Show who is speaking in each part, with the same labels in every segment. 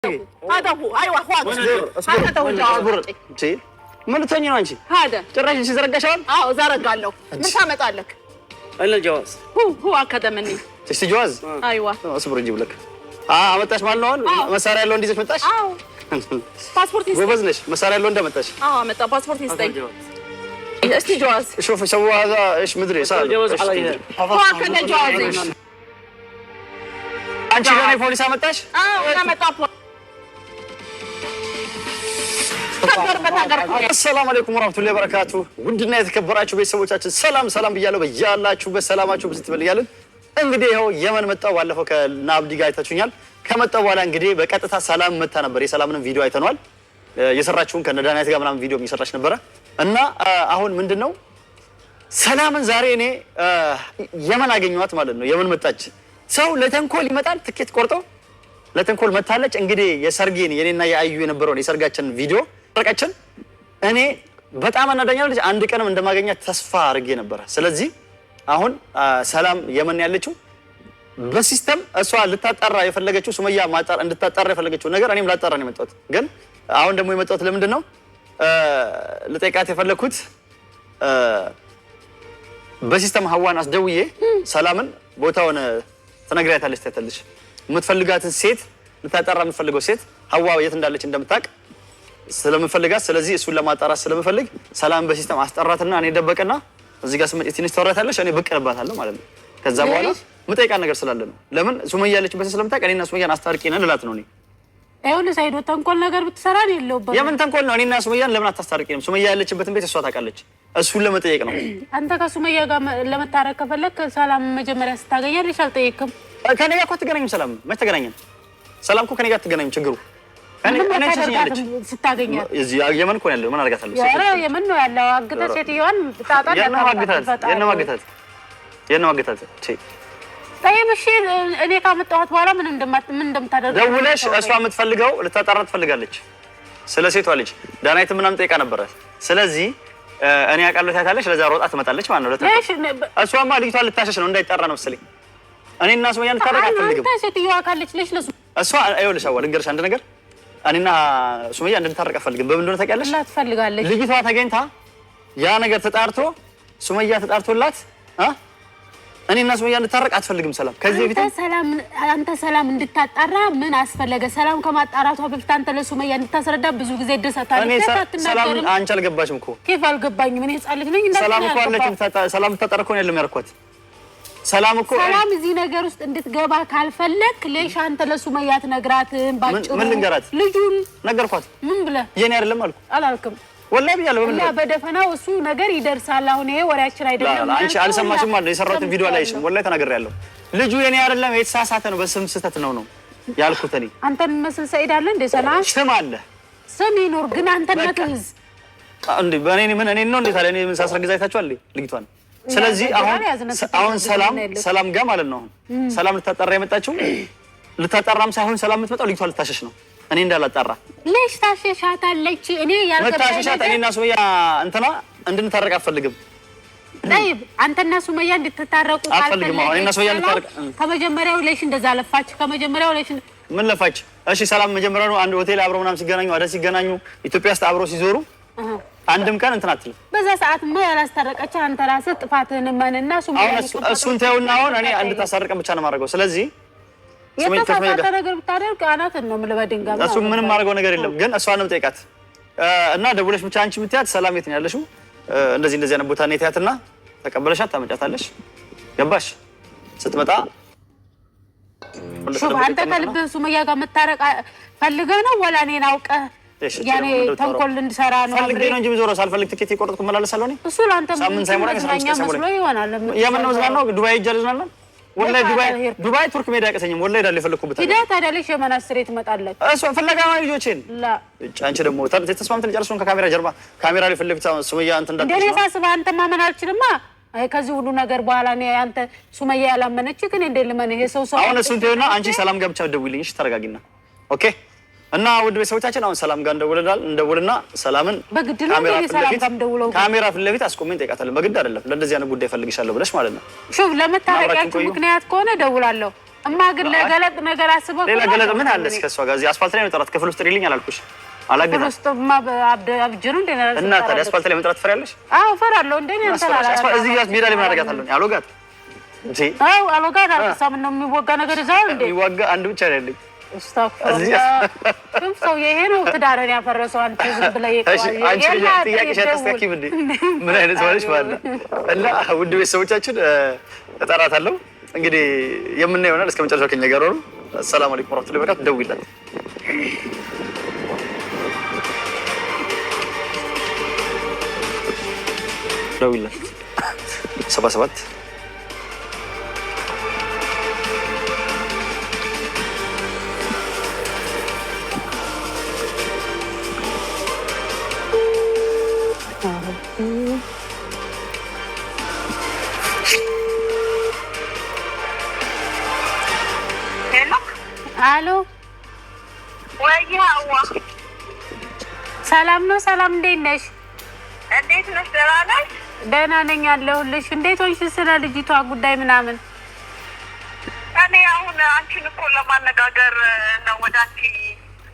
Speaker 1: هذا هو ايوه اخوان هذا هو الجواب
Speaker 2: من تاني انت
Speaker 1: هذا
Speaker 2: ጭራሽ ሲዘረጋሻል
Speaker 1: زرقالو من ታመጣለክ
Speaker 2: الا الجواز
Speaker 1: هو كذا مني
Speaker 2: تشتي جواز
Speaker 1: ايوه
Speaker 2: اصبر نجيب لك አመጣሽ ማለት ነው መሳሪያ ያለው እንዴት መጣሽ
Speaker 1: ፓስፖርት ይስጠኝ
Speaker 2: ጎበዝ ነሽ መሳሪያ ያለው እንደመጣሽ
Speaker 1: አመጣ ፓስፖርት ይስጠኝ እስቲ جواز
Speaker 2: شوف سووا هذا ايش مدري صار
Speaker 3: جواز علي
Speaker 1: هو كذا جواز
Speaker 2: አንቺ ለኔ ፖሊስ አመጣሽ
Speaker 1: انا مጣ
Speaker 2: السلام عليكم ورحمة الله وبركاته ودنا የተከበራችሁ ቤተሰቦቻችን ሰላም ብያለሁ በያላችሁበት ሰላማችሁ ብዙ ትበልያለን እንግዲህ ይሄው የመን መጣው ባለፈው ከናብዲ ጋር አይታችሁኛል ከመጣው በኋላ እንግዲህ በቀጥታ ሰላም መጣ ነበር የሰላምንም ቪዲዮ አይተናል የሰራችሁን ከነዳናይት ጋር ምናምን ቪዲዮ የሚሰራች ነበረ እና አሁን ምንድነው ሰላምን ዛሬ እኔ የመን አገኘኋት ማለት ነው የመን መጣች ሰው ለተንኮል ይመጣል ትኬት ቆርጦ ለተንኮል መታለች እንግዲህ የሰርጌን የኔና የአዩ የነበረው የሰርጋችን ቪዲዮ ረቀችን እኔ በጣም አናዳኛለች አንድ ቀንም እንደማገኛት ተስፋ አድርጌ ነበር ስለዚህ አሁን ሰላም የመን ያለችው በሲስተም እሷ ልታጣራ የፈለገችው ሱመያ ማጣር እንድታጣራ የፈለገችው ነገር እኔም ላጣራ ነው የመጣሁት ግን አሁን ደግሞ የመጣሁት ለምንድን ነው ለጠይቃት የፈለኩት በሲስተም ሐዋን አስደውዬ ሰላምን ቦታውን ተነግራታለች ታተልሽ የምትፈልጋትን ሴት ልታጣራ የምትፈልገው ሴት ሐዋ የት እንዳለች እንደምታውቅ ስለምፈልጋት ስለዚህ እሱን ለማጣራት ስለምፈልግ ሰላም በሲስተም አስጠራትና እኔ ደበቀና እዚህ ጋር ስመጪ ትንሽ ተወራታለች እኔ ብቅርባታለሁ ማለት ነው ከዛ በኋላ ምጠይቃት ነገር ስላለ ነው ለምን ሱመያ ያለችበት ስለምታውቅ እኔና ሱመያን አስታርቂና ልላት ነው እኔ
Speaker 1: አይሁን ሳይዶ ተንኮል ነገር ብትሰራ ነው የለውበት
Speaker 2: የምን ተንኮል ነው እኔና ሱመያን ለምን አታስታርቂንም ሱመያ ያለችበትን ቤት እሷ ታውቃለች እሱን ለመጠየቅ ነው
Speaker 1: አንተ ከሱመያ ጋር ለመታረቅ ከፈለክ ሰላም መጀመሪያ ስታገኛለሽ አልጠየቅም
Speaker 2: ከኔ ጋር እኮ አትገናኝም ሰላም መች ተገናኘን ሰላም እኮ ከኔ ጋር አትገናኝም ችግሩ እኔ ተሰኛለች
Speaker 1: ስታገኛት
Speaker 2: እዚህ የመን እኮ ያለው ምን አድርጋታለች
Speaker 1: ያ የመን ነው ያለው አግተ ሴትዮዋን ታጣጣ
Speaker 2: የነ ማግታት
Speaker 1: ታይምሽ እኔ ካመጣኋት በኋላ ምን እንደምታደርግ
Speaker 2: ደውለሽ እሷ የምትፈልገው ልታጣራ ትፈልጋለች ስለ ሴቷ ልጅ ዳናይት ምናምን ጠይቃ ነበር ስለዚህ እኔ አቃለው ታታለች ለዛ ሮጣ ትመጣለች ማለት ነው እሷማ ልጅቷ ልታሸሽ ነው እንዳይጣራ ነው መሰለኝ እኔና ሱመያን ታረቃ አትፈልግም
Speaker 1: ሴትዮዋ ካለች ለሽ
Speaker 2: እሷ አይወልሽ አወል እንገርሽ አንድ ነገር እኔና ሱመያ እንድንታረቅ አትፈልግም በምን እንደሆነ ታውቂያለሽ
Speaker 1: ላ ትፈልጋለች
Speaker 2: ልጅቷ ተገኝታ ያ ነገር ተጣርቶ ሱመያ ተጣርቶላት እኔና ሱመያ እንድታረቅ አትፈልግም ሰላም ከዚህ በፊት
Speaker 1: አንተ ሰላም እንድታጣራ ምን አስፈለገ ሰላም ከማጣራቷ በፊት አንተ ለሱመያ እንድታስረዳ ብዙ ጊዜ ደሰታለች
Speaker 2: ሰላም አንቺ አልገባሽም እኮ
Speaker 1: ከፍ አልገባኝም እኔ ጻልክ ነኝ እንዴ
Speaker 2: ሰላም እኮ አለች ሰላም ተጣርኮ ነው ያለው ያርኳት ሰላም እኮ
Speaker 1: ሰላም እዚህ ነገር ውስጥ እንድትገባ ካልፈለክ ለሽ አንተ ለሱመያ ትነግራትም ባጭሩ
Speaker 2: ምን ልንገራት
Speaker 1: ልጁን
Speaker 2: ነገርኳት
Speaker 1: ምን ብለ
Speaker 2: የኔ አይደለም አልኩ
Speaker 1: አላልክም
Speaker 2: ወላሂ ብያለሁ
Speaker 1: እና በደፈናው እሱ ነገር ይደርሳል አሁን ይሄ ወሬያችን አይደለም
Speaker 2: አንቺ አልሰማሽም ማለት የሰራሁትን ቪዲዮ አላይሽም ወላሂ ተናግሬያለሁ ልጁ የኔ አይደለም የተሳሳተ ነው በስም ስህተት ነው ያልኩት እኔ
Speaker 1: አንተን መስል ሰይድ አለ እንደ ሰላም
Speaker 2: ስም አለ
Speaker 1: ስም ይኖር ግን አንተነትስ
Speaker 2: እንዴ በእኔ ምን እኔ ነው እንዴ ታዲያ እኔ ምን ሳስረግዝ አይታችኋል ልጅቷን ስለዚህ አሁን ሰላም ጋር ማለት ነው ሰላም ልታጣራ የመጣችው ልታጣራም ሳይሆን ሰላም የምትመጣው ልጅቷ ልታሸሽ ነው እኔ እንዳላጣራ
Speaker 1: ለሽ ታሸሻታለች እኔ
Speaker 2: ያልከታሸሻት እኔና ሱመያ እንትና እንድንታረቅ አትፈልግም
Speaker 1: طيب አንተና ሱመያ እንድትታረቁ
Speaker 2: አትፈልግም እኔና ሱመያ እንድታረቅ
Speaker 1: ከመጀመሪያው ለሽ እንደዛ ለፋች ከመጀመሪያው ለሽ
Speaker 2: ምን ለፋች እሺ ሰላም መጀመሪያው አንድ ሆቴል አብረው ምናምን ሲገናኙ አደ ሲገናኙ ኢትዮጵያ ውስጥ አብረው ሲዞሩ አንድም ቀን እንትን አትልም
Speaker 1: በዛ ሰዓት ያላስታረቀች አንተ ራስህ ጥፋትህን ማንና ሱመያ
Speaker 2: እሱን ተውና አሁን እኔ እንድታሳርቀን ብቻ ነው ማድረገው ስለዚህ
Speaker 1: የተሳሳተ ነገር ብታደርግ አናትን ነው ምልበድንጋ
Speaker 2: እሱ ምንም ማድረገው ነገር የለም ግን እሷንም ጠይቃት እና ደውለሽ ብቻ አንቺ ምትያት ሰላም የት ነው ያለሽው እንደዚህ አይነት ቦታ ነው የትያትና ተቀበለሻት ታመጫታለሽ ገባሽ ስትመጣ
Speaker 1: ሹፍ አንተ ከልብ ሱመያ ጋር መታረቅ ፈልገህ ነው ወላ እኔን አውቀህ ያኔ ተንኮል እንድሰራ ነው
Speaker 2: ፈልጌ ነው እንጂ ዞሮ ሳልፈልግ ትኬት ይቆርጥኩ መላለሳለሁ እኔ
Speaker 1: እሱ ላንተ
Speaker 2: ሳምንት ሳይሞላ
Speaker 1: መስሎ ይሆናል
Speaker 2: የምን ነው ዝናና ዱባይ ይጃልዝናና ወላሂ ዱባይ ቱርክ ሜዳ ያቀሰኝም ወላሂ ዳል የፈለኩበት
Speaker 1: ሂዳ ታዳለሽ የመን አስሬ ትመጣለች
Speaker 2: እሱ ፍለጋ ነው ልጆችን
Speaker 1: ላ
Speaker 2: አንቺ ደግሞ ተስማምተን ጨርሱን ከካሜራ ጀርባ ካሜራ ላይ ፍለፊት ሱመያ አንተ እንዳትሽ
Speaker 1: እንደኔ ሳስበህ አንተ ማመን አልችልማ አይ ከዚህ ሁሉ ነገር በኋላ ነው አንተ ሱመያ ያላመነች ግን እንደ ለምን ይሄ ሰው
Speaker 2: አሁን እሱን ተውና አንቺ ሰላም ጋር ብቻ ደውይልኝ እሺ ተረጋጊና ኦኬ እና ውድ ቤተሰቦቻችን አሁን ሰላም ጋር እንደውልና ሰላምን
Speaker 1: በግድ ነው ሰላም ጋር እንደውለው
Speaker 2: ካሜራ ፍለፊት አስቆመኝ ጠይቃታለሁ በግድ አይደለም ለእንደዚህ አይነት ጉዳይ ፈልግሻለሁ ብለሽ ማለት ነው
Speaker 1: ሹፍ ለመታረቂያችሁ ምክንያት ከሆነ ደውላለሁ እማ ግን ለገለጥ ነገር አስበው
Speaker 2: ሌላ ገለጥ ምን አለ እስከሷ ጋር እዚህ አስፋልት ላይ መጥራት ክፍል ውስጥ ጥሪልኝ አላልኩሽ? አላገና
Speaker 1: ክፍል ውስጥማ አብጅሩ እንደ ነው
Speaker 2: እና ታዲያ አስፋልት ላይ መጥራት ትፈሪያለሽ?
Speaker 1: አዎ እፈራለሁ። እንደ እኔ አንተላላ
Speaker 2: እዚህ ጋር ሜዳ ላይ ምን አደርጋታለሁ? አልወጋት እንዴ?
Speaker 1: አዎ አልወጋት አልተሳም ነው የሚወጋ ነገር ይዛው እንዴ?
Speaker 2: ይወጋ አንድ ብቻ አይደለም።
Speaker 1: ስታክም ሰው ይሄ ነው ትዳርን ያፈረሰው። አንተ ዝም ብለህ
Speaker 2: ይቆይ አንቺ ጥያቄሽ አታስተካክም እንዴ? ምን አይነት ወለሽ ማለት እና ውድ ቤተሰቦቻችን እጠራታለሁ። እንግዲህ የምናየው ይሆናል። እስከ መጨረሻው ከኛ ጋር ሆኖ ሰላም አለይኩም ወራህመቱላሂ ወበረካቱ። ደውይላት ደውይላት 77
Speaker 1: አሎ
Speaker 3: ወይዬ
Speaker 1: ሰላም ነው? ሰላም እንዴት ነሽ?
Speaker 3: እንዴት ነሽ? ደህና ነሽ?
Speaker 1: ደህና ነኝ አለሁልሽ። እንዴት ሆንሽ? ስለ ልጅቷ ጉዳይ ምናምን
Speaker 3: እኔ አሁን አንቺን እኮ ለማነጋገር ነው ወደ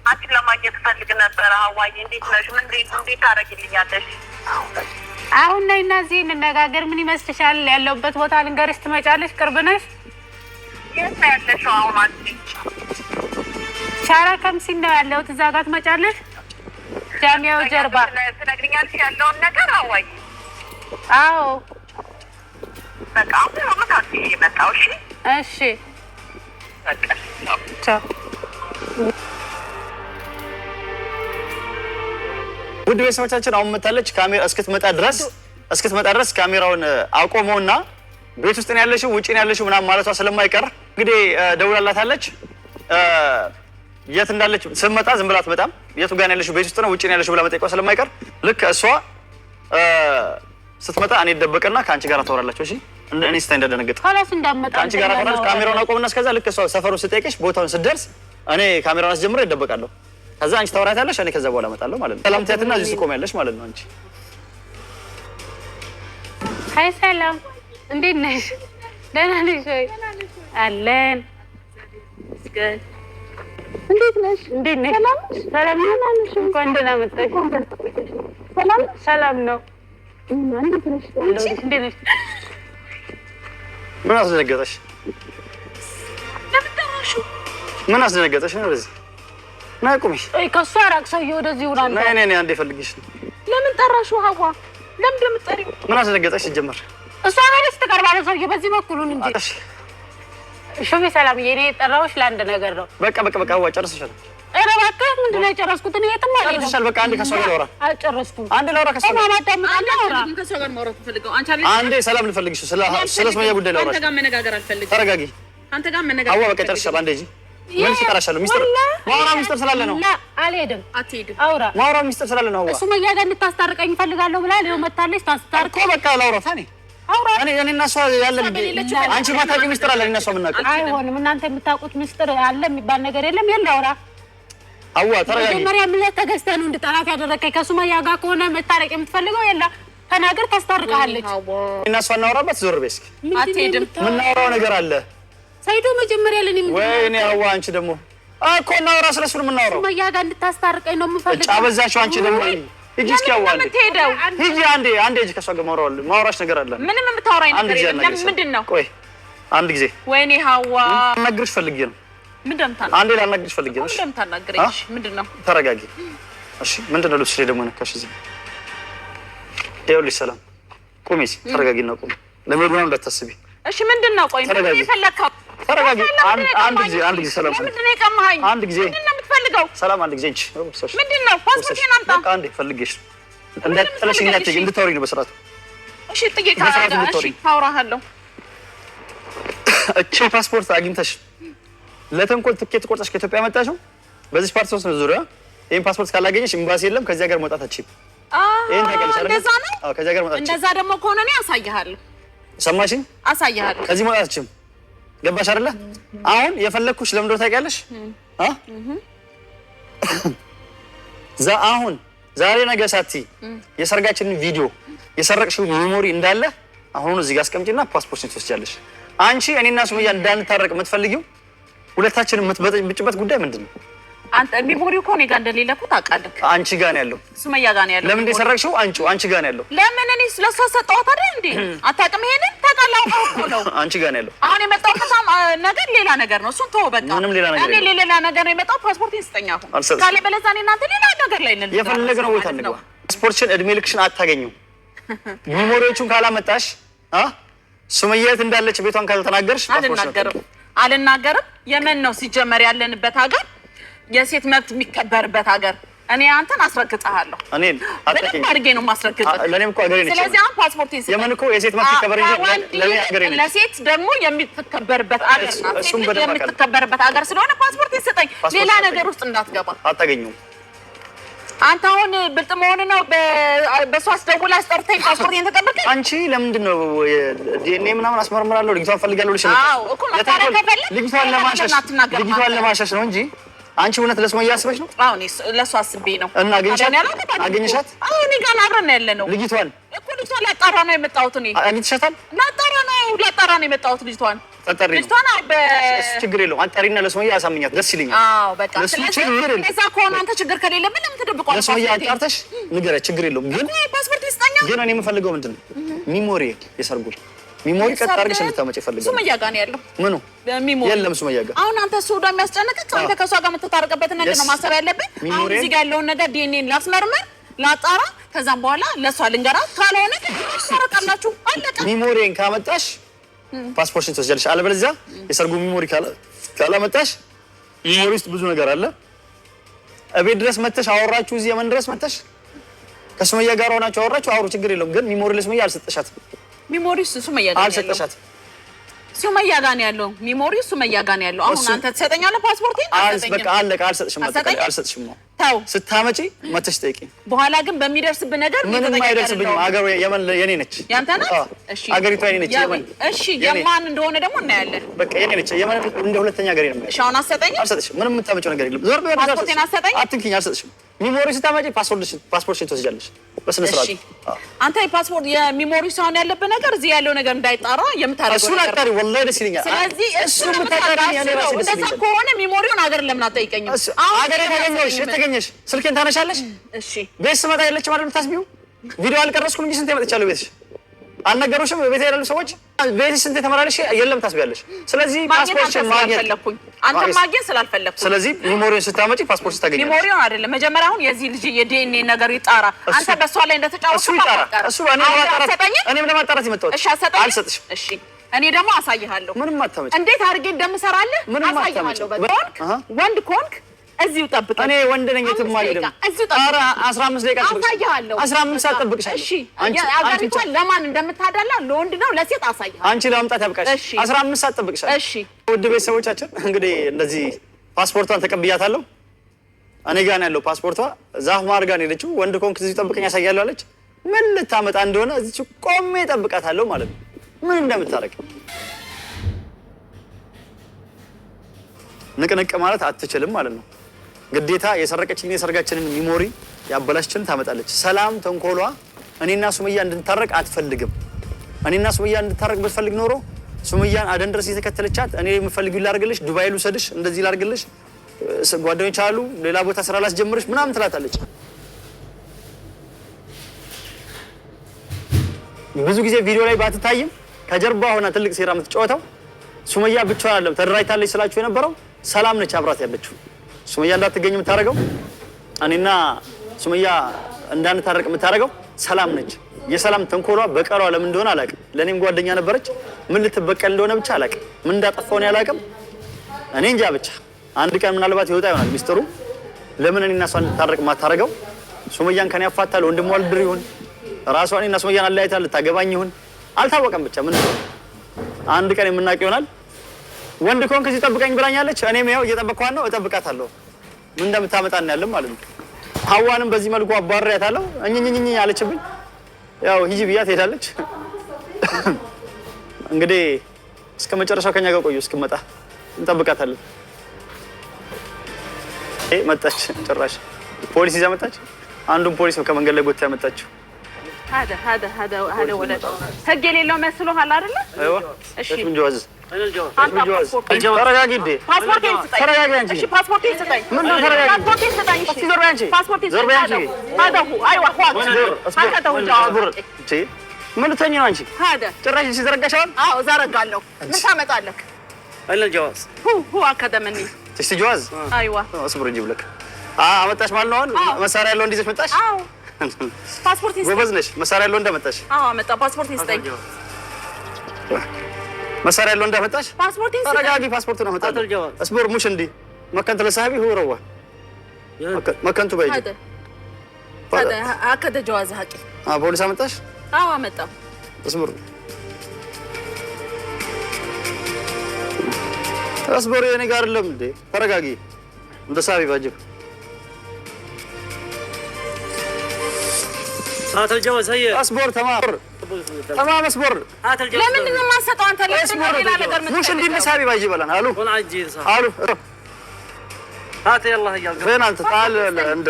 Speaker 3: አንቺን ለማግኘት ፈልግ ነበረ። ሀዋዬ እንዴት ነሽ? እንዴት ታደርጊልኛለሽ?
Speaker 1: አሁን ነይ እና እዚህ እንነጋገር። ምን ይመስልሻል? ያለሁበት ቦታ ልንገርሽ፣ ትመጫለሽ? ቅርብ ነሽ?
Speaker 3: የት ነው ያለሽው አሁን አንቺ?
Speaker 1: ሻራ ከምሲን ነው ያለሁት። እዛ ጋር ትመጫለሽ? ጃሚያው ጀርባ
Speaker 3: ትነግሪኛለሽ ያለውን ነገር ሀዋዬ?
Speaker 1: አዎ
Speaker 3: በቃ አሁን ነው መጣሽ የመጣው። እሺ
Speaker 1: እሺ
Speaker 3: በቃ
Speaker 1: ቻው።
Speaker 2: ውድ ቤተሰቦቻችን አሁን መታለች። ካሜራ እስክትመጣ ድረስ ካሜራውን አቆመውና ቤት ውስጥ ነው ያለሽው ውጪ ነው ያለሽው ምናምን ማለቷ ስለማይቀር እንግዲህ ደውላላታለች። የት እንዳለች ስመጣ ዝም ብላ አትመጣም። የቱ ጋር ነው ያለሽው? ቤት ውስጥ ነው ውጪ ነው ያለሽው ብላ መጠየቋ ስለማይቀር ልክ እሷ ስትመጣ እኔ ደበቀና ከአንቺ ጋር ታወራላችሁ። እሺ እኔ ስታይ እንዳደነገጥ
Speaker 1: ካላስ እንዳመጣ
Speaker 2: ከአንቺ ጋር ታወራለች። ካሜራውን አቆምና እስከዛ ልክ እሷ ሰፈሩን ስትጠይቅሽ ቦታውን ስትደርስ እኔ ካሜራውን አስጀምሮ ይደበቃለሁ። ከዛ አንቺ ታወራታለሽ፣ እኔ ከዛ በኋላ እመጣለሁ ማለት ነው። ሰላም ትያትና እዚህ ትቆሚያለሽ ማለት ነው። አንቺ
Speaker 1: ሃይ ሰላም፣ እንዴት ነሽ? ደህና ነሽ ወይ? አለን። እንዴት ነሽ? እንዴት ነሽ? ሰላም ነሽ? እንኳን ደህና መጣሽ። ሰላም ነው። እንዴት ነሽ? እንዴት ነሽ?
Speaker 2: ምን አስደነገጠሽ? ምን አስደነገጠሽ ነው? ወደዚህ ነይ ቁሚ።
Speaker 1: ከእሱ አራቅ ሰውዬ፣ ወደዚህ ውራን።
Speaker 2: ነይ አንዴ ፈልግሽ ነው።
Speaker 1: ለምን ጠራሽው? ሀዋ ለምን እንደምትጠሪው?
Speaker 2: ምን አስደነገጠሽ? ሲጀመር
Speaker 1: እሷ ጋርስ ትቀርባለህ ሰውዬ፣ በዚህ በኩሉን እንጂ። ሹፊ ሰላምዬ፣ እኔ የጠራሁሽ ለአንድ ነገር ነው።
Speaker 2: በቃ ዋ ጨርሰሻል።
Speaker 1: ኧረ እባክህ ምንድን ነው የጨረስኩት? እኔ የትም አልሄድም።
Speaker 2: ጨርሰሻል። በቃ አንዴ ከእሷ ጋር ላውራ።
Speaker 1: አልጨረስኩም።
Speaker 2: አንዴ ላውራ ከእሷ ጋር።
Speaker 3: ከእሷ ጋር ማውራት የምፈልገው
Speaker 2: አንዴ ሰላም ልፈልግሽ፣ ስለ ሱመያ ጉዳይ ላውራሽ።
Speaker 3: አንተ ጋር መነጋገር አልፈልግም።
Speaker 2: ተረጋጊ።
Speaker 3: አንተ ጋር መነጋገር
Speaker 2: አዋ በቃ ጨርሰሻል። አንዴ እንጂ ምን ሲጠራሻለሁ? ሚስጥር ማውራ ሚስጥር ስላለ ነው።
Speaker 1: አልሄድም።
Speaker 3: አትሄድም።
Speaker 1: አውራ
Speaker 2: ማውራ ሚስጥር ስላለ ነው። አዋ
Speaker 1: ሱመያ ጋር እንድታስታርቀኝ እፈልጋለሁ ብላ ነው መታለች። ታስታርቆ
Speaker 2: በቃ ላውራ ታኔ
Speaker 1: አውራ
Speaker 2: እኔ እና እሷ ያለን አንቺ ማታውቂ ሚስጥር አለ። እኔ እና እሷ የምናውቀው
Speaker 1: አይሆንም። እናንተ የምታውቁት ሚስጥር አለ የሚባል ነገር የለም። አውራ
Speaker 2: አዋ ተረጋጊ።
Speaker 1: መጀመሪያ ምን ተገዝተህ ነው እንድጠላት ያደረከኝ? ከሱመያ ጋር ከሆነ መታረቅ የምትፈልገው ተናገር፣ ታስታርቃለች።
Speaker 2: እና እሷ እናወራባት። ዞር በይ እስኪ።
Speaker 3: አትሄድም።
Speaker 2: የምናወራው ነገር አለ
Speaker 1: ሰይዶ። መጀመሪያ ለኔ
Speaker 2: ወይኔ አዋ አንቺ ደግሞ እኮ እናወራ ስለሱ ነው የምናወራው።
Speaker 1: ሱመያ ጋር እንድታስታርቀኝ ነው የምፈልገው።
Speaker 2: አበዛሽው አንቺ ደግሞ ሂጂ እስኪ አዋ ሂጂ አንዴ ሂጂ። ከእሷ ጋር ማውራሽ ነገር አለ።
Speaker 3: ምንም የምታወራኝ ነገር የለም። ምንድን ነው?
Speaker 2: ቆይ አንድ ጊዜ
Speaker 3: ወይኔ ሀዋ
Speaker 2: ላናግርሽ ፈልጌ ነው። አንዴ ላናግርሽ ፈልጌ ነው።
Speaker 3: ምንድን ነው?
Speaker 2: ተረጋጊ እሺ። ምንድን ነው ልብስሽ ላይ ደግሞ ነካሽ? እዚህ ይኸውልሽ ሰላም ቁሚ። ተረጋጊና ቁሚ። ለምን ነው እንዳታስቢ
Speaker 3: እሺ። ምንድን ነው? ቆይ ምንድን ነው የፈለግከው?
Speaker 2: ተረጋጊ። አንድ ጊዜ ሰላም።
Speaker 3: ምንድን ነው የቀማኸኝ?
Speaker 2: አንድ ጊዜ
Speaker 3: ምንድን ነው የምትፈልገው?
Speaker 2: ሰላም አንድ ጊዜ እንጂ
Speaker 3: ምንድን ነው? ፓስፖርቴን አምጣ።
Speaker 2: በቃ አንዴ ፈልጌሽ እንዳትጠለሽ እንድታወሪኝ ነው በስርዓቱ።
Speaker 3: እሺ ጥቂት አውራሃለሁ።
Speaker 2: እቺ ፓስፖርት አግኝተሽ ለተንኮል ትኬት ቆርጠሽ ከኢትዮጵያ መጣሽው በዚህ ፓስፖርት ነው ዙሪያ። ይሄን ፓስፖርት ካላገኘሽ ኤምባሲ የለም፣ ከዚህ ሀገር መውጣት አትችይም። ይሄን ታውቂያለሽ አይደል?
Speaker 3: እንደዛ ነው።
Speaker 2: አዎ ከዚህ ሀገር መውጣት አትችይም።
Speaker 3: እንደዛ ደግሞ ከሆነ እኔ አሳይሃለሁ።
Speaker 2: ሰማሽኝ?
Speaker 3: አሳይሃለሁ።
Speaker 2: ከዚህ መውጣት አትችይም። ገባሽ አይደለ? አሁን የፈለግኩሽ ለምን እንደሆነ ታውቂያለሽ? አሁን ዛሬ ነገ ሳትይ የሰርጋችንን ቪዲዮ የሰረቅሽው ሜሞሪ እንዳለ አሁን እዚህ ጋር አስቀምጪና ፓስፖርት ትወስጃለሽ። አንቺ እኔና ሱመያ እንዳንታረቅ የምትፈልጊው ሁለታችንም የምትበጭበት ጉዳይ ምንድን ነው?
Speaker 1: አንተ ሚሞሪው እኮ እኔ ጋር እንደሌለ እኮ ታውቃለህ።
Speaker 2: አንቺ ጋር ነው ያለው፣
Speaker 1: ሱመያ ጋር ነው ያለው።
Speaker 2: ለምን እንደሰረቅሽው? አንቺ ጋር ነው ያለው።
Speaker 1: ለምን እኔ ስለሷ ሰጠኋት አይደል እንዴ? አታውቅም? ይሄንን ታውቃለህ እኮ ነው።
Speaker 2: አንቺ ጋር ነው ያለው።
Speaker 1: አሁን የመጣው ነገር ሌላ ነገር ነው። እሱን ተወው በቃ።
Speaker 2: ምንም ሌላ ነገር
Speaker 1: እኔ ሌላ ነገር ነው የመጣው። ፓስፖርቴን ስጠኝ አሁን። ካለ በለዚያ እኔ እናንተ ሌላ ነገር ላይ ነን።
Speaker 2: የፈለግነው ቦታ እንግባ። ፓስፖርትሽን እድሜ ልክሽን አታገኙም። ሚሞሪዎቹን ካላመጣሽ ሱመያ የት እንዳለች ቤቷን ካልተናገርሽ
Speaker 1: አልናገርም። የመን ነው ሲጀመር ያለንበት ሀገር፣ የሴት መብት የሚከበርበት ሀገር። እኔ አንተን አስረግጥሃለሁ።
Speaker 2: እኔን
Speaker 1: በደንብ አድርጌ ነው የማስረግጥህ።
Speaker 2: ለእኔም እኮ ሀገሬ ነች።
Speaker 1: ስለዚህ አሁን ፓስፖርቴን ስጠኝ።
Speaker 2: የመን እኮ የሴት መብት ይከበር እንጂ ለኔ ሀገሬ ነች።
Speaker 1: ለሴት ደግሞ የምትከበርበት ሀገር ናት። ሴት የምትከበርበት ሀገር ስለሆነ ፓስፖርቴን ስጠኝ። ሌላ ነገር ውስጥ እንዳትገባ።
Speaker 2: አታገኙም።
Speaker 1: አንተ አሁን ብልጥ መሆን ነው። በሷ አስደውላ አስጠርተኝ ፓስፖርቴን ተቀበልከኝ።
Speaker 2: አንቺ ለምንድን ነው ዲኤንኤ ምናምን አስመርምራለሁ ልጅቷን ፈልጋለሁ ልሽ ነው?
Speaker 1: አዎ እኮ ማታረቅ ከፈለክ
Speaker 2: ልጅቷን ለማሻሽ ነው እንጂ አንቺ እውነት ለሱመያ አስበሽ ነው?
Speaker 1: አዎ እኔ ለሷ አስቤ ነው።
Speaker 2: እና አገኘሻት?
Speaker 1: አዎ እኔ ጋር አብረን ያለ ነው።
Speaker 2: ልጅቷን
Speaker 1: ላጣራ ነው የመጣሁት። እኔ
Speaker 2: አግኝተሻታል?
Speaker 1: ላጣራ ነው የመጣሁት ልጅቷን። ልጅቷን
Speaker 2: ችግር የለውም። አንጠሪና ለሱመያ አሳምኛት፣ ደስ ይለኛል።
Speaker 1: አዎ በቃ ስለዚህ ከሆነ አንተ ችግር ከሌለብን ለምን ትደብቀዋለህ?
Speaker 2: ለሱመያ አጣርተሽ ንገረኝ፣ ችግር የለውም። ግን
Speaker 1: ፓስፖርት ይስጠኛ።
Speaker 2: ግን እኔ የምፈልገው ምንድን ነው ሚሞሪ፣ የሰርጉ ሚሞሪ ቀጥ አድርገሽ እንድታመጪ እፈልጋለሁ።
Speaker 1: ሱመያ ጋር ነው ያለው።
Speaker 2: ምኑ
Speaker 1: ሚሞሪ
Speaker 2: የለም ሱመያ ጋር።
Speaker 1: አሁን አንተ እሱ ወደ የሚያስጨንቅህ አንተ ከሷ ጋር የምትታረቅበት ነገር ነው ማሰብ ያለብን። አሁን እዚህ ጋር ያለውን ነገር ዲኤንኤን ላስመርምር፣ ላጣራ፣ ከዛም በኋላ ለሷ ልንገራት። ካልሆነ ታረቃላችሁ፣ አለቀ።
Speaker 2: ሚሞሪን ካመጣሽ ፓስፖርትሽን ትወስጃለሽ። አለበለዚያ የሰርጉ ሚሞሪ ካላመጣሽ ሚሞሪ ውስጥ ብዙ ነገር አለ። እቤት ድረስ መተሽ አወራችሁ፣ እዚህ የመን ድረስ መተሽ ከሱመያ ጋር ሆናችሁ አወራችሁ፣ አውሩ፣ ችግር የለውም። ግን ሚሞሪ ለሱመያ አልሰጠሻትም።
Speaker 1: ሚሞሪ ሱመያ ጋር
Speaker 2: አልሰጠሻትም።
Speaker 1: ሱመያ ጋር ነው ያለው። ሚሞሪ ሱመያ ጋር ነው ያለው። አሁን አንተ ትሰጠኛለህ ፓስፖርቴን?
Speaker 2: በቃ አለቀ። አልሰጥሽም።
Speaker 1: ተው
Speaker 2: ስታመጪ መተሽ ጠይቂ።
Speaker 1: በኋላ ግን በሚደርስብህ ነገር
Speaker 2: ምንም አይደርስብኝም። አገሩ የመን የኔ ነች።
Speaker 1: ያንተ ናት?
Speaker 2: እሺ አገሪቷ የኔ ነች። የመን
Speaker 1: እሺ፣ የማን እንደሆነ ደግሞ እናያለን።
Speaker 2: በቃ የኔ ነች። የመን እንደ ሁለተኛ ሀገሬ ነው።
Speaker 1: እሺ አሁን አትሰጠኝም?
Speaker 2: አልሰጥሽም። ምንም የምታመጪው ነገር የለም። ዞር በይ።
Speaker 1: ፓስፖርቴን አትሰጠኝ?
Speaker 2: አትንኪኝ። አልሰጥሽም። ሚሞሪ ስታመጪ ፓስፖርትሽን ትወስጃለሽ በስነ ስርዓት።
Speaker 1: አንተ የፓስፖርት የሚሞሪ ሳይሆን ያለበት ነገር እዚህ ያለው ነገር እንዳይጣራ የምታደርገው
Speaker 2: ነገር እሱን አጣሪ። ወላሂ ደስ ይለኛል።
Speaker 1: ስለዚህ እሱን የምታጣሪ እንደዛ ከሆነ ሚሞሪውን ሀገር ለምን አትጠይቀኝም?
Speaker 2: ሀገር የተገኘሽ ስልኬን ታነሻለሽ።
Speaker 1: እሺ
Speaker 2: ቤት ስመጣ የለችም አይደል የምታስቢው? ቪዲዮ አልቀረስኩም እንጂ ስንት መጥቻለሁ ቤትሽ። አልነገሩሽም? ቤት ያሉ ሰዎች ቤትሽ ስንት ተመላለሽ የለም ታስቢያለሽ። ስለዚህ ፓስፖርትሽን ማግኘት
Speaker 1: ፈለኩኝ፣ አንተ ማግኘት ስላልፈለኩ።
Speaker 2: ስለዚህ ሚሞሪውን ስታመጪ ፓስፖርት ታገኛለሽ።
Speaker 1: ሚሞሪውን አይደለም መጀመሪያ አሁን የዚህ ልጅ የዲኤንኤ ነገር ይጣራ። አንተ በሷ ላይ እንደተጫወተው
Speaker 2: እሱ ይጣራ። እሱ እኔም ለማጣራት የመጣሁት።
Speaker 1: እሺ
Speaker 2: አልሰጥሽም።
Speaker 1: እሺ እኔ ደግሞ አሳይሃለሁ።
Speaker 2: ምንም አታመጪ።
Speaker 1: እንዴት አድርጌ እንደምሰራልህ አሳይሃለሁ። ወንድ ከሆንክ እዚሁ ጠብቀኝ።
Speaker 2: እኔ ወንድ ነኝ። የትም አልሄድም። ኧረ 15 ደቂቃ
Speaker 1: አሳይሃለሁ።
Speaker 2: 15 ሰዓት ጠብቅሻለሁ።
Speaker 1: እሺ አገሪቷን ለማን እንደምታዳላ ለወንድ ነው ለሴት አሳይሃለሁ።
Speaker 2: አንቺ ለማምጣት ያብቃሽ። 15 ሰዓት ጠብቅሻለሁ።
Speaker 1: እሺ
Speaker 2: ውድ ቤተሰቦቻችን እንግዲህ እንደዚህ ፓስፖርቷን ተቀብያታለሁ። እኔ ጋር ነው ያለው ፓስፖርቷ። ዛፍ ማር ጋር ነው የሄደችው። ወንድ ኮንክ እዚሁ ጠብቀኝ ያሳያለሁ አለች። ምን ልታመጣ እንደሆነ እዚሁ ቆሜ ጠብቃታለሁ ማለት ነው። ምን እንደምታረቅ ንቅንቅ ማለት አትችልም ማለት ነው። ግዴታ የሰረቀችኝ የሰርጋችንን ሚሞሪ ያበላሽችን ታመጣለች። ሰላም ተንኮሏ እኔና ሱመያ እንድንታረቅ አትፈልግም። እኔና ሱመያ እንድንታረቅ ብትፈልግ ኖሮ ሱመያን አደን ድረስ የተከተለቻት እኔ የምፈልጊው ላድርግልሽ፣ ዱባይ ልውሰድሽ፣ እንደዚህ ላድርግልሽ፣ ጓደኞች አሉ ሌላ ቦታ ስራ ላስጀምርሽ ምናምን ትላታለች። ብዙ ጊዜ ቪዲዮ ላይ ባትታይም ከጀርባ ሆና ትልቅ ሴራ የምትጫወተው ሱመያ ብቻዋን አይደለም። ተደራጅታለች ስላችሁ የነበረው ሰላም ነች አብራት ያለችው። ሱመያ እንዳትገኝ የምታደርገው እኔና ሱመያ እንዳንታረቅ የምታደርገው ሰላም ነች። የሰላም ተንኮሏ በቀሏ ለምን እንደሆነ አላውቅም። ለኔም ጓደኛ ነበረች። ምን ልትበቀል እንደሆነ ብቻ አላውቅም። ምን እንዳጠፋው ነው አላውቅም። እኔ እንጃ ብቻ አንድ ቀን ምናልባት ይወጣ ይሆናል ሚስጥሩ። ለምን እኔና እሷ እንድታረቅ የማታደርገው ሱመያን ከኔ ያፋታል ወንድሟ ልድር ይሁን ራሷ እኔና ሱመያን አለያይታ ልታገባኝ ይሁን አልታወቀም። ብቻ ምን አንድ ቀን የምናውቅ ይሆናል። ወንድ ኮንክ እዚህ ጠብቀኝ ብላኛለች። እኔም ያው እየጠበቅኳት ነው፣ እጠብቃታለሁ። ምን እንደምታመጣ እናያለን ማለት ነው። ሀዋንም በዚህ መልኩ አባርያታለሁ። እኝኝኝኝ አለችብኝ። ያው ሂጂ ብያት ሄዳለች። እንግዲህ እስከ መጨረሻው ከኛ ጋር ቆዩ፣ እስክመጣ እንጠብቃታለን። መጣች። ጭራሽ ፖሊስ ይዛ መጣች። አንዱን ፖሊስ ነው ከመንገድ ላይ ጎታ ያመጣችው።
Speaker 1: هذا ወለድ ህግ የሌለው መስሎሃል አይደለ?
Speaker 2: አይዋ እሺ ምን ጀዋዝ ተረጋጊ እንዴ ተረጋጊ አንቺ
Speaker 1: እሺ ፓስፖርቴን ስጠኝ
Speaker 2: ምን ነው ተረጋጊ
Speaker 1: ፓስፖርቴን ስጠኝ
Speaker 2: እስኪ ዞር በይ አንቺ
Speaker 1: ፓስፖርቴን
Speaker 2: ዞር በይ አንቺ
Speaker 1: هذا هو ايوه اخوات
Speaker 2: ምን ልትሆኚ ነው አንቺ
Speaker 1: هذا
Speaker 2: ጭራሽ ሲዘረጋሻል
Speaker 1: አዎ ዘረጋለሁ ምን ታመጣለህ
Speaker 4: أين الجواز
Speaker 1: هو أكد مني
Speaker 2: تشتي جواز
Speaker 1: أيوة
Speaker 2: اصبر نجيب لك አመጣሽ ማለት ነው መሳሪያ ያለው እንዲዘሽ መጣሽ
Speaker 1: አዎ ፓስፖርት ይስጠኝ
Speaker 2: ጎበዝ ነሽ መሳሪያ ያለው እንደመጣሽ
Speaker 1: አዎ መጣ ፓስፖርት ይስጠኝ
Speaker 2: መሳሪያ ያለው እንደመጣሽ
Speaker 1: ፓስፖርት ይስጠኝ
Speaker 2: ተረጋጊ ፓስፖርት ነው መጣሽ اصبر مش عندي مكنت لصاحبي هو روح مكنته بيجي
Speaker 1: هذا أكد جواز حقي
Speaker 2: بوليس አመጣሽ
Speaker 1: አዎ መጣ
Speaker 2: اصبر اصبر የኔ ጋር አይደለም እንዴ ተረጋጊ እንደ ሳቢ ባጅብ
Speaker 4: هات الجواز هيا
Speaker 2: اصبر تمام تمام اصبر
Speaker 4: هات الجواز
Speaker 1: ለምን ነው የማሰጠው አንተ ሌላ ነገር
Speaker 2: مش عندي ሳቢ ባጅብ አላን አሉ
Speaker 4: والله عجيز صح
Speaker 2: አሉ
Speaker 4: هات يلا هيا
Speaker 2: فين انت تعال عند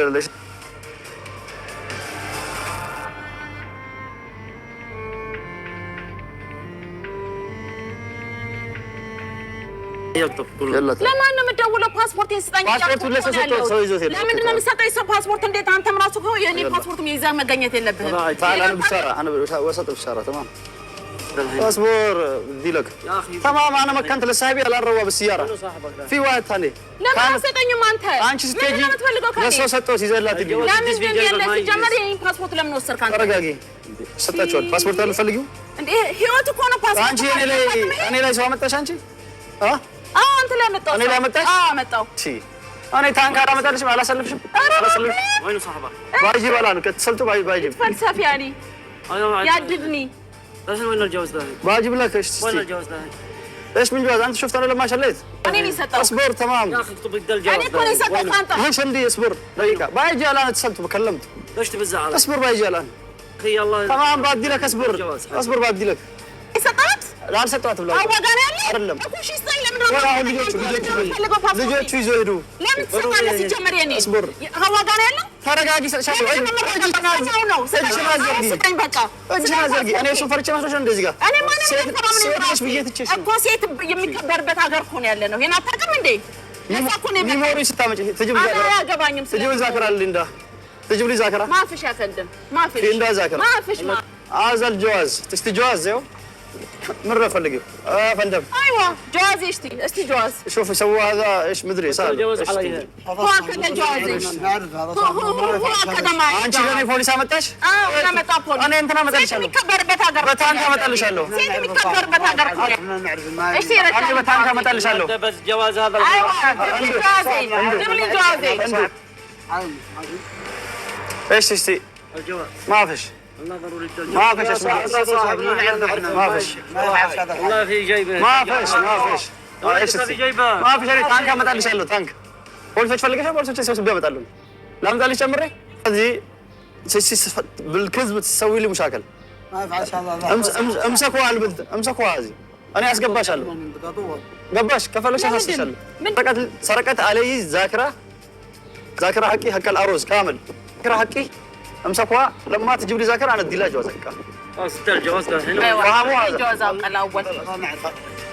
Speaker 4: يكتب كله
Speaker 1: ለማን ነው የምደውለው ፓስፖርት ይስጠኝ
Speaker 2: ፓስፖርቱን ለሰጠው ሰው ይዞት ሄደ
Speaker 1: ለምንድን ነው የምትሰጠኝ ሰው ፓስፖርት እንዴት አንተም ራሱ እኮ የኔ ፓስፖርት ይዘህ መገኘት የለብህም
Speaker 2: تعال انا بالشارع انا وسط بالشارع تمام اصبر بدي لك
Speaker 4: يا اخي
Speaker 2: تمام انا مكنت لصاحبي على الروا بالسياره في واحد ثاني
Speaker 1: ለምን አትሰጠኝም አንተ
Speaker 2: አንቺ ስትሄጂ
Speaker 1: ምንድን ነው የምትፈልገው ከእኔ
Speaker 2: ለሰው ሰጠው ሲዘላት ይገኛል
Speaker 1: ለምንድን ነው ያለ ሲጀመር የኔ ፓስፖርት ለምን ወሰድክ አንተ
Speaker 2: ተረጋጊ ሰጣችኋል ፓስፖርት አልፈልጊው
Speaker 1: እንዴ ህይወት እኮ ነው ፓስፖርት
Speaker 2: አንቺ እኔ ላይ ሰው አመጣሽ አንቺ
Speaker 1: አንተ ላይ መጣው
Speaker 2: እኔ ላይ መጣሽ
Speaker 1: መጣው
Speaker 2: እሺ እኔ ታንክ አላመጣልሽም አላሰልፍሽም
Speaker 4: وين صاحبك
Speaker 2: ባይጂ ባላን ከተሰልቱ ባይጂ
Speaker 1: ፈልሰፍ ያኒ ያድድኒ
Speaker 4: ليش وين الجواز ده
Speaker 2: باجيب لك ايش
Speaker 4: وين الجواز ده
Speaker 2: ايش من جواز انت شفت انا لما شليت
Speaker 1: انا اللي سطوا
Speaker 2: اصبر تمام
Speaker 4: يا اخي اكتب لك الجواز
Speaker 1: انا كوني سطوا انت
Speaker 2: ليش عندي اصبر دقيقه باجي الان اتصلت وكلمت
Speaker 4: ليش تبزع
Speaker 2: اصبر باجي الان
Speaker 4: اخي الله
Speaker 2: تمام بدي لك اصبر اصبر بدي لك
Speaker 1: سطات
Speaker 2: لا سطوات ولا
Speaker 1: هو قال لي
Speaker 2: አይደለም
Speaker 1: እኮ እሺ ስጠኝ ለምን
Speaker 2: ወራ ልጆቹ ይዞ ሄዱ
Speaker 1: ለምን ትሰጣለህ ሲጀመር የኔ
Speaker 2: اصبر
Speaker 1: هو قال ያለው
Speaker 2: ተረጋጊ ሰጥሻለሁ
Speaker 1: ነው ስጠኝ በቃ
Speaker 2: እጅና ዘርጊ እኔ እሱ ፈርቼ መስሎሽ እንደዚህ ጋር
Speaker 1: እኔ ማንም
Speaker 2: ብዬ ትቼሽ
Speaker 1: እኮ ሴት የሚከበርበት ሀገር እኮ ነው ያለ ነው ይሄን አታውቅም እንዴ
Speaker 2: ሚሞሪ ስታመጪ ትጅብ ዛከራ
Speaker 1: አያገባኝም
Speaker 2: ትጅብ ዛከራ linda تجيب لي ذاكره
Speaker 1: ما فيش يا فندم ما فيش
Speaker 2: في عندها ذاكره
Speaker 1: ما فيش ما
Speaker 2: هذا الجواز تشتي جواز زيو مره فلقيه فندم
Speaker 1: ايوه جواز اشتي جواز
Speaker 2: شوف سووا هذا ايش مدري صار
Speaker 4: الجواز علي
Speaker 1: هو كذا جواز هو كذا ما
Speaker 2: አንቺ ለኔ ፖሊስ አመጣሽ
Speaker 1: انا مጣ ፖሊስ
Speaker 2: እኔ እንትና አመጣልሻለሁ
Speaker 1: የሚከበርበት ሀገር
Speaker 2: በታንክ አመጣልሻለሁ
Speaker 1: ሴት የሚከበርበት ሀገር እኮ እሺ
Speaker 2: እኔ በታንክ አመጣልሻለሁ
Speaker 4: بس جواز هذا
Speaker 1: ايوه جيب لي جوازي
Speaker 2: ايش تشتي
Speaker 4: الجواز
Speaker 2: ما فيش
Speaker 4: والله ضروري
Speaker 2: ما فيش اسمع ما فيش
Speaker 4: والله في جيبه
Speaker 2: ما فيش ايش
Speaker 4: في جيبه
Speaker 2: ما فيش انا ታንክ አመጣልሻለሁ ታንክ ፖሊሶች ፈልገሻል ፖሊሶች ሰብስቤ አመጣለሁ ላምጣልሽ ጨምሬ እዚህ بالكذب تسوي لي مشاكل
Speaker 5: ما يفعلش هذا
Speaker 2: امسكوا على البنت امسكوا هذه انا اسقباشالو قباش كفلوش اساسشالو سرقت علي ذاكره حقي حق الأروز كامل ذاكره حقي امسكوا لما تجيب لي ذاكره انا ادي لها جواز حقها
Speaker 4: ستة الجواز ده هنا
Speaker 1: ايوه الجواز الاول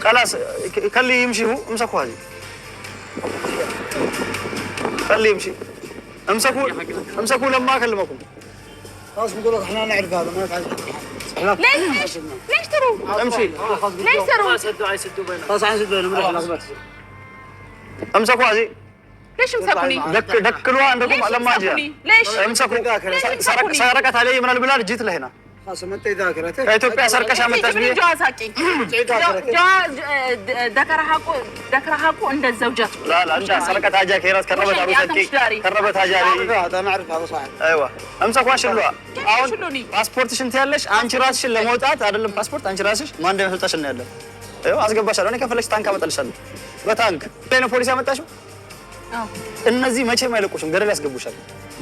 Speaker 2: خلاص خليه يمشي هو امسكوا هذه خليه يمشي امسكوا لما اكلمكم
Speaker 5: خلاص نقول لك احنا نعرف هذا ما يفعل
Speaker 1: ليش تروا
Speaker 2: امشي
Speaker 1: ليش تروا
Speaker 4: يسدوا بيننا
Speaker 5: خلاص عايز بينهم
Speaker 2: امسكوا هذه
Speaker 1: ليش مسكوني
Speaker 2: دكلوها عندكم لما اجي
Speaker 1: ليش
Speaker 2: امسكوا سرقت علي من البلاد جيت لهنا
Speaker 5: خلاص ما انت ذاكرتك
Speaker 2: ኢትዮጵያ ሰርቀሽ አመጣሽ ብዬ
Speaker 1: جواز حقي ذكر حقه عند الزوجات
Speaker 2: لا انت سرقت حاجه كيرات كربت عروسك كربت حاجه
Speaker 5: هذا انا اعرف هذا صاحب
Speaker 2: ايوه امسكوا شلوا አሁን ፓስፖርትሽ እንት ያለሽ አንቺ ራስሽን ለመውጣት አይደለም ፓስፖርት አንቺ ራስሽ ማን እንደሚያስወጣሽ ነው ያለው አይው አስገባሻለሁ እኔ ከፈለግሽ ታንክ አመጣልሻለሁ በታንክ ለኔ ፖሊስ ያመጣሽው እነዚህ መቼም አይለቁሽም ገደል ያስገቡሻል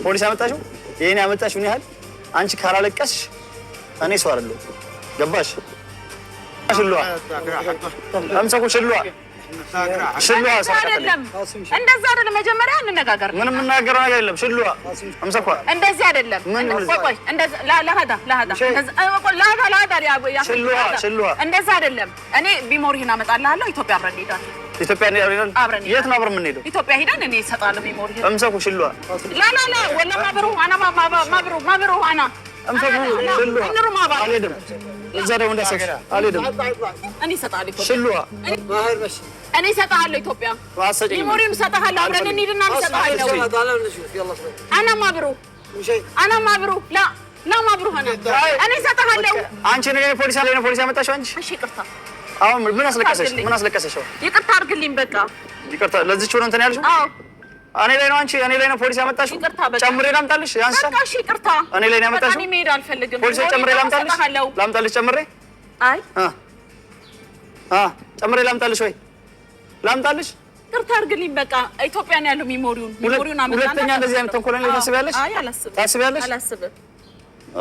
Speaker 2: ፖሊስ ያመጣሽው የኔ ያመጣሽው ምን ያህል አንቺ ካላለቀስሽ እኔ ሰው አይደለሁ ገባሽ ሽሉዋ امسكوا شلوا ሽሉዋ
Speaker 1: አይደለም እንደዛ አይደለም። መጀመሪያ እንነጋገር።
Speaker 2: ምንም የምናገረው ነገር የለም። ሽሉዋ አምሰኳ
Speaker 1: እንደዚህ አይደለም። ቆይ እንደዛ ለሃዳ
Speaker 2: ሽሉዋ
Speaker 1: እንደዛ አይደለም። እኔ ቢሞሪህን አመጣልሃለሁ። ኢትዮጵያ አብረን እንሄዳለን።
Speaker 2: ኢትዮጵያ እንሄዳለን። የት ነው አብረን የምንሄደው?
Speaker 1: ኢትዮጵያ ሄደን እኔ እሰጥሃለሁ ቢሞሪህን።
Speaker 2: አምሰኩ ሽሉዋ
Speaker 1: ላ ወላ ማብሩ አና ማብሩ አና
Speaker 2: አምሰኩ ሽሉዋ አልሄድም። እዛ ደግሞ እንዳሰክሽ አልሄድም።
Speaker 1: እኔ እሰጥሃለሁ
Speaker 2: ሽሉዋ
Speaker 1: እኔ እሰጥሃለሁ። ኢትዮጵያ ቢሞሪህን እሰጥሃለሁ። አብረን እንሂድና እሰጥሃለሁ። አና ማብሩ ላ ማብሩ ሆነ እኔ እሰጥሃለሁ።
Speaker 2: አንቺ ነኝ ፖሊስ አለኝ ነው ፖሊስ ያመጣሽው አንቺ?
Speaker 1: እሺ ይቅርታ።
Speaker 2: አሁን ምን አስለቀሰሽ? ምን አስለቀሰሽ?
Speaker 1: ይቅርታ አድርግልኝ በቃ
Speaker 2: ይቅርታ። ለዚህች ነው እንትን ያልሽው?
Speaker 1: አዎ
Speaker 2: እኔ ላይ ነው አንቺ እኔ ላይ ነው ፖሊስ ያመጣሽው?
Speaker 1: ይቅርታ በቃ
Speaker 2: ጨምሬ ላምጣልሽ? ያንሳል።
Speaker 1: በቃ እሺ ይቅርታ።
Speaker 2: እኔ ላይ ነው ያመጣሽው?
Speaker 1: እኔ መሄድ አልፈልግም።
Speaker 2: ፖሊስ ጨምሬ ላምጣልሽ? ላምጣልሽ ጨምሬ?
Speaker 1: አይ
Speaker 2: ጨምሬ ላምጣልሽ ወይ? ላምጣልሽ?
Speaker 1: ይቅርታ አድርግልኝ በቃ። ኢትዮጵያ ነው ያለው ሚሞሪውን አመጣና
Speaker 2: ሁለተኛ እንደዚህ አይነት ተንኮል ላይ ታስቢያለሽ?
Speaker 1: አይ አላስብም።
Speaker 2: ታስቢያለሽ?
Speaker 1: አላስብም።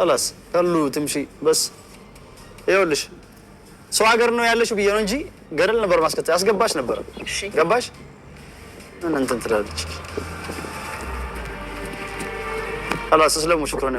Speaker 2: አላስ ከሉ ትምሺ በስ ይኸውልሽ ሰው ሀገር ነው ያለሽው ብዬ ነው እንጂ ገደል ነበር ማስከተል ያስገባሽ ነበር።
Speaker 1: እሺ
Speaker 2: ገባሽ? እንትን ትላለች አላስ ስለሙ ሽክራን